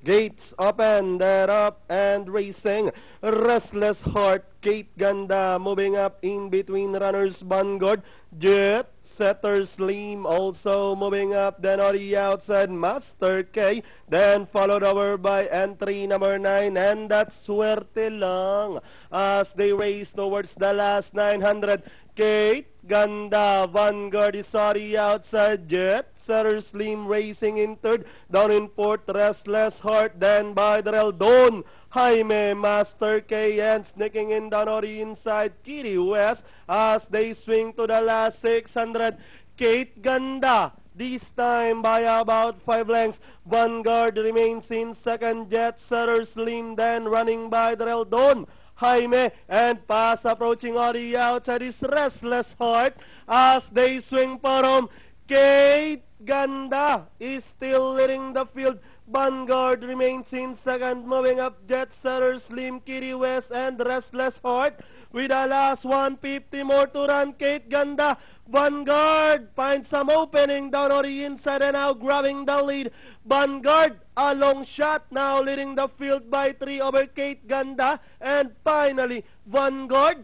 Gates open, they're up and racing. Restless Heart, Kate Ganda moving up in between runners. Vanguard, Jet Setter Slim also moving up. Then on the outside, Master K. Then followed over by entry number 9, and that's Suerte Lang as they race towards the last 900. Kate Ganda, Vanguard is on the outside. Jet Setter Slim racing in third. Down in fourth, Restless Heart. Then by the rail, Don Jaime, Master K, and sneaking in down on the inside, Kitty West as they swing to the last 600. Kate Ganda, this time by about 5 lengths. Vanguard remains in second. Jet Setter Slim then running by the rail, Don Jaime, and pass approaching on the outside is Restless Heart as they swing for home. Kate Ganda is still leading the field. Vanguard remains in second, moving up Jet Setter Slim, Kitty West, and Restless Heart. With the last 150 more to run, Kate Ganda, Vanguard finds some opening down on the inside and now grabbing the lead. Vanguard, a long shot, now leading the field by 3 over Kate Ganda. And finally, Vanguard,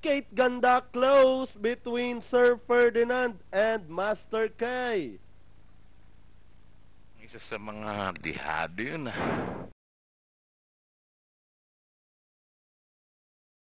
Kate Ganda close between Sir Ferdinand and Master K. Isa sa mga dihado yun.